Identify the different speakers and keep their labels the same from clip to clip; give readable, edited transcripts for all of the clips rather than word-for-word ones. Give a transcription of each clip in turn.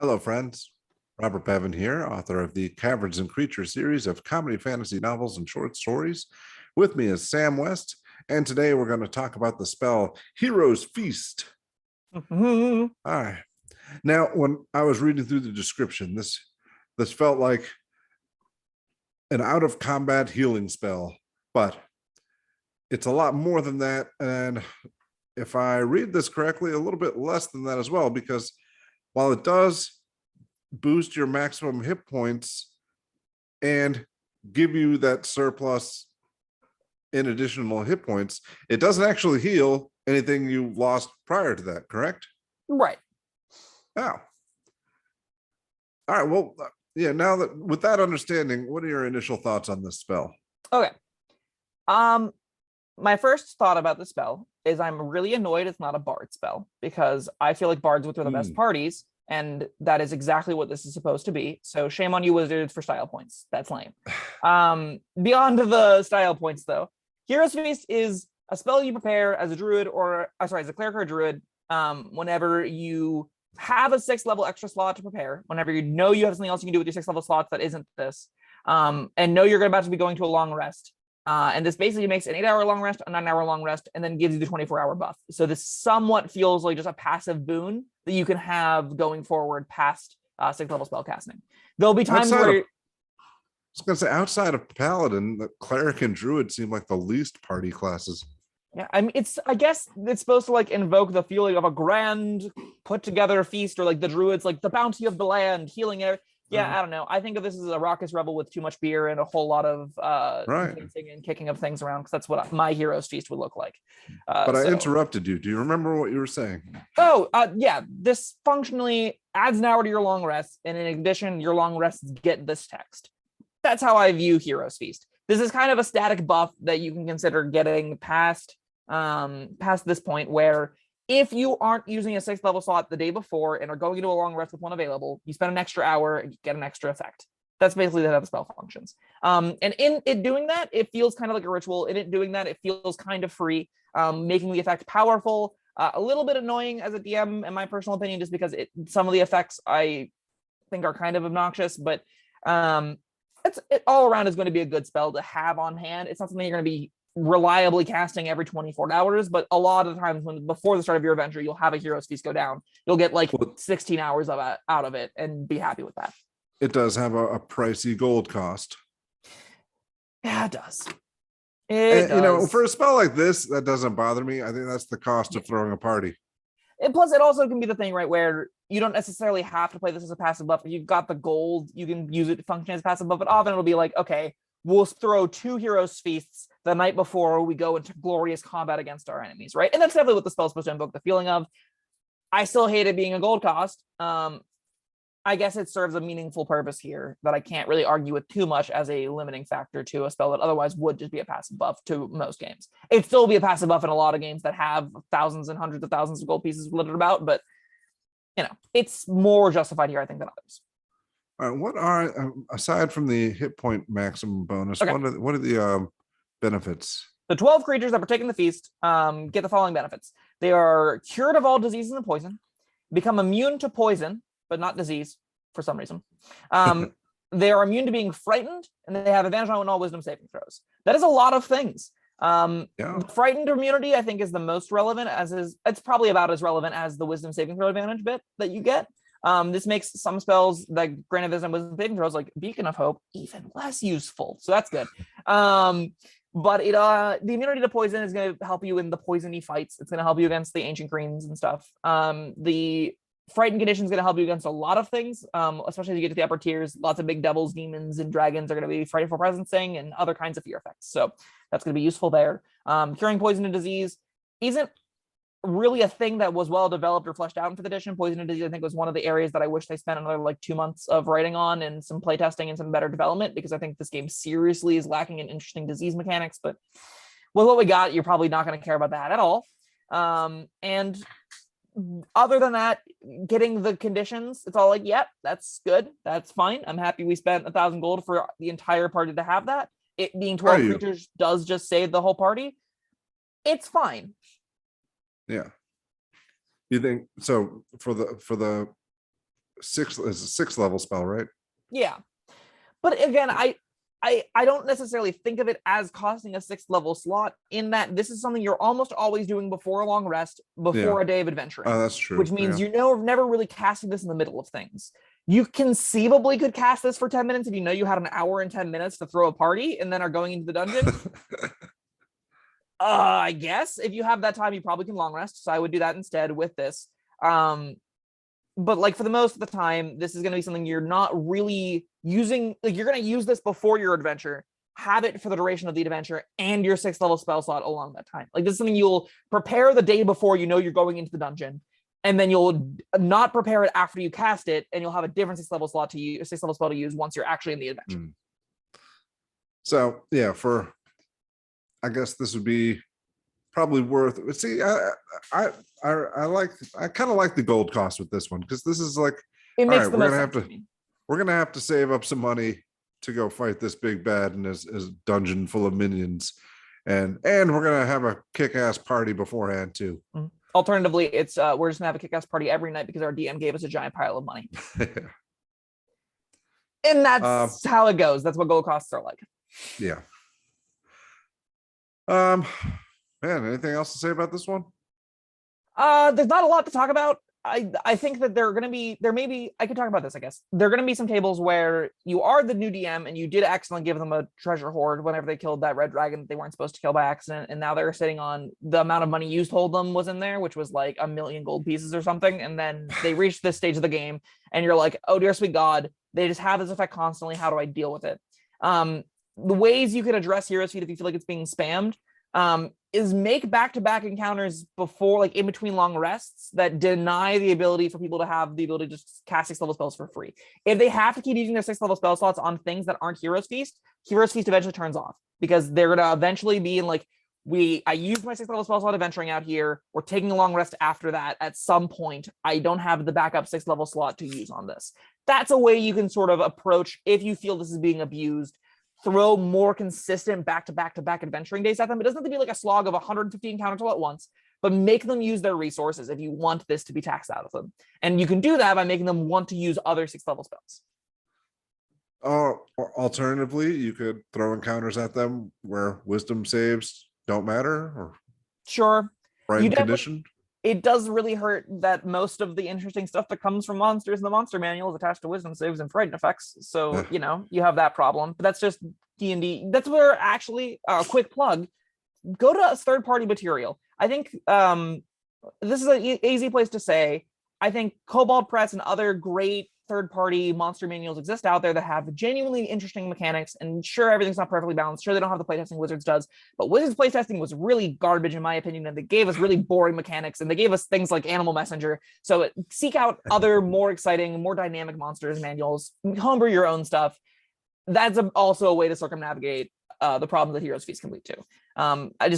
Speaker 1: Hello, friends. Robert Bevan here, author of the Caverns and Creatures series of comedy fantasy novels and short stories. With me is Sam West, and today we're going to talk about the spell Hero's Feast. All right. Now, when I was reading through the description, this felt like an out-of-combat healing spell, but it's a lot more than that. And if I read this correctly, a little bit less than that as well, because while it does boost your maximum hit points and give you that surplus in additional hit points, it doesn't actually heal anything you lost prior to that, correct?
Speaker 2: Right.
Speaker 1: Oh. All right. Well, yeah, now that with that understanding, what are your initial thoughts on this spell?
Speaker 2: Okay. My first thought about the spell is I'm really annoyed it's not a bard spell, because I feel like bards are the best parties, and that is exactly what this is supposed to be. So shame on you, wizards, for style points. That's lame. Beyond the style points, though, Hero's Feast is a spell you prepare as a druid as a cleric or a druid, whenever you have a 6th level extra slot to prepare, whenever you know you have something else you can do with your 6th level slots that isn't this, and know you're about to be going to a long rest. And this basically makes an 8-hour long rest, a 9-hour long rest, and then gives you the 24-hour buff. So this somewhat feels like just a passive boon that you can have going forward past 6th level spell casting. There'll be times where
Speaker 1: I was going to say, outside of Paladin, the Cleric and Druid seem like the least party classes.
Speaker 2: Yeah, I mean, I guess it's supposed to like invoke the feeling of a grand put together feast, or like the Druids, like the bounty of the land, healing air. Yeah, I don't know. I think of this as a raucous revel with too much beer and a whole lot of dancing and kicking of things around, because that's what my Hero's Feast would look like.
Speaker 1: But I interrupted you. Do you remember what you were saying?
Speaker 2: Yeah. This functionally adds an hour to your long rest, and in addition, your long rests get this text. That's how I view Hero's Feast. This is kind of a static buff that you can consider getting past this point, where if you aren't using a 6th level slot the day before and are going into a long rest with one available, you spend an extra hour and you get an extra effect. That's basically how the spell functions. And in it doing that, it feels kind of like a ritual. In it doing that, it feels kind of free, making the effect powerful, a little bit annoying as a DM, in my personal opinion, just because some of the effects I think are kind of obnoxious, but it all around is going to be a good spell to have on hand. It's not something you're going to be reliably casting every 24 hours, but a lot of the times before the start of your adventure, you'll have a Hero's Feast go down. You'll get like 16 hours out of it and be happy with that.
Speaker 1: It does have a pricey gold cost.
Speaker 2: Yeah, it does.
Speaker 1: You know, for a spell like this, that doesn't bother me. I think that's the cost of throwing a party.
Speaker 2: And plus, it also can be the thing, right, where you don't necessarily have to play this as a passive buff. If you've got the gold, you can use it to function as a passive buff, but often it'll be like, okay, we'll throw 2 Hero's Feasts the night before we go into glorious combat against our enemies, right? And that's definitely what the spell's supposed to invoke the feeling of. I still hate it being a gold cost. I guess it serves a meaningful purpose here that I can't really argue with too much as a limiting factor to a spell that otherwise would just be a passive buff to most games. It'd still be a passive buff in a lot of games that have thousands and hundreds of thousands of gold pieces littered about, but you know, it's more justified here, I think, than others.
Speaker 1: What are, aside from the hit point maximum bonus, what are the benefits?
Speaker 2: The 12 creatures that partake in the feast get the following benefits. They are cured of all diseases and poison, become immune to poison, but not disease for some reason. They are immune to being frightened, and they have advantage on all wisdom saving throws. That is a lot of things. Frightened immunity, I think, is the most relevant, it's probably about as relevant as the wisdom saving throw advantage bit that you get. This makes some spells that grant wisdom saving throws, like Beacon of Hope, even less useful. So that's good. But the immunity to poison is going to help you in the poisony fights. It's going to help you against the ancient greens and stuff. The frightened condition is going to help you against a lot of things, especially as you get to the upper tiers. Lots of big devils, demons, and dragons are going to be frightful presencing and other kinds of fear effects. So that's going to be useful there. Curing poison and disease isn't really a thing that was well developed or fleshed out in 5th edition. Poison and disease, I think, was one of the areas that I wish they spent another like 2 months of writing on and some playtesting and some better development, because I think this game seriously is lacking in interesting disease mechanics. But with what we got, you're probably not going to care about that at all. And other than that, getting the conditions, it's all like, yep, that's good, that's fine. I'm happy we spent 1,000 gold for the entire party to have that. It being 12 creatures does just save the whole party. It's fine.
Speaker 1: Yeah. You think so? For the it's a 6th level spell, right?
Speaker 2: Yeah. But again, I don't necessarily think of it as costing a 6th level slot, in that this is something you're almost always doing before a long rest, before
Speaker 1: Yeah.
Speaker 2: a day of adventuring.
Speaker 1: Oh, that's true.
Speaker 2: Which means
Speaker 1: Yeah.
Speaker 2: never really casting this in the middle of things. You conceivably could cast this for 10 minutes if you know you had an hour and 10 minutes to throw a party and then are going into the dungeon. I guess if you have that time, you probably can long rest. So I would do that instead with this. But like for the most of the time, this is going to be something you're not really using. Like you're going to use this before your adventure, have it for the duration of the adventure, and your 6th level spell slot along that time. Like this is something you'll prepare the day before you know you're going into the dungeon, and then you'll not prepare it after you cast it, and you'll have a different 6th level slot to use, 6th level spell to use once you're actually in the adventure.
Speaker 1: So yeah, I guess this would be probably worth. See, I kind of like the gold cost with this one, because this is like,
Speaker 2: It makes
Speaker 1: right,
Speaker 2: the most sense to me.
Speaker 1: we're gonna have to save up some money to go fight this big bad in his dungeon full of minions, and we're gonna have a kick-ass party beforehand too.
Speaker 2: Alternatively, it's we're just gonna have a kick-ass party every night because our DM gave us a giant pile of money. And that's how it goes. That's what gold costs are like.
Speaker 1: Yeah. Man, anything else to say about this one?
Speaker 2: There's not a lot to talk about. I think that there may be, I could talk about this, I guess. There are going to be some tables where you are the new DM and you did accidentally give them a treasure hoard whenever they killed that red dragon that they weren't supposed to kill by accident, and now they're sitting on the amount of money you told them was in there, which was like 1 million gold pieces or something, and then they reach this stage of the game and you're like, oh dear sweet god, they just have this effect constantly. How do I deal with it? The ways you could address Hero's Feast if you feel like it's being spammed is make back-to-back encounters before, like in between long rests, that deny the ability for people to have the ability to just cast 6th level spells for free. If they have to keep using their 6th level spell slots on things that aren't Hero's Feast eventually turns off, because they're gonna eventually be in like, I used my 6th level spell slot adventuring out here, we're taking a long rest after that. At some point, I don't have the backup 6th level slot to use on this. That's a way you can sort of approach if you feel this is being abused. Throw more consistent back-to-back adventuring days at them. It doesn't have to be like a slog of 150 encounters all at once, but make them use their resources if you want this to be taxed out of them. And you can do that by making them want to use other 6th level spells.
Speaker 1: Or alternatively, you could throw encounters at them where wisdom saves don't matter, or
Speaker 2: Sure.
Speaker 1: right condition.
Speaker 2: It does really hurt that most of the interesting stuff that comes from monsters in the monster manual is attached to wisdom saves and frightened effects. So, you have that problem. But that's just D&D. That's where, actually, a quick plug, go to third-party material. I think this is an easy place to say. I think Cobalt Press and other great third-party monster manuals exist out there that have genuinely interesting mechanics, and sure, everything's not perfectly balanced. Sure, they don't have the playtesting Wizards does, but Wizards playtesting was really garbage in my opinion, and they gave us really boring mechanics, and they gave us things like Animal Messenger. So seek out other more exciting, more dynamic monsters manuals, homebrew your own stuff. That's also a way to circumnavigate the problems that Heroes Feast can lead to.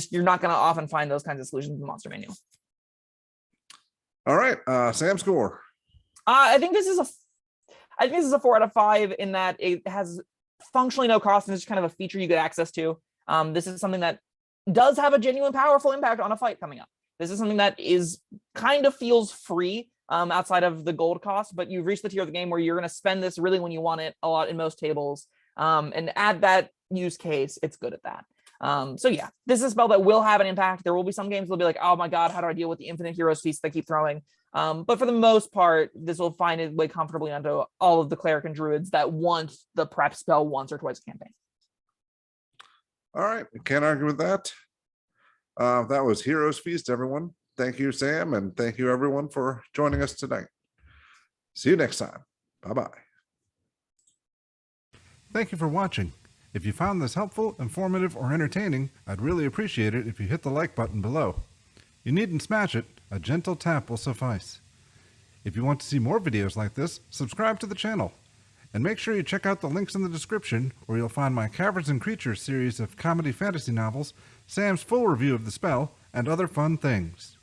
Speaker 2: You're not going to often find those kinds of solutions in the monster manual.
Speaker 1: All right, Sam, score.
Speaker 2: I think this is a 4 out of 5 in that it has functionally no cost and it's just kind of a feature you get access to. This is something that does have a genuine powerful impact on a fight coming up. This is something that is kind of feels free outside of the gold cost, but you've reached the tier of the game where you're going to spend this really when you want it a lot in most tables. And at that use case, it's good at that. So yeah, this is a spell that will have an impact. There will be some games that'll be like, oh my god, how do I deal with the infinite Heroes Feast they keep throwing? But for the most part, this will find its way comfortably onto all of the cleric and druids that want the prep spell once or twice a campaign.
Speaker 1: All right, can't argue with that. That was Heroes Feast, everyone. Thank you, Sam, and thank you, everyone, for joining us tonight. See you next time. Bye-bye. Thank you for watching. If you found this helpful, informative, or entertaining, I'd really appreciate it if you hit the like button below. You needn't smash it. A gentle tap will suffice. If you want to see more videos like this, subscribe to the channel. And make sure you check out the links in the description, where you'll find my Caverns and Creatures series of comedy fantasy novels, Sam's full review of the spell, and other fun things.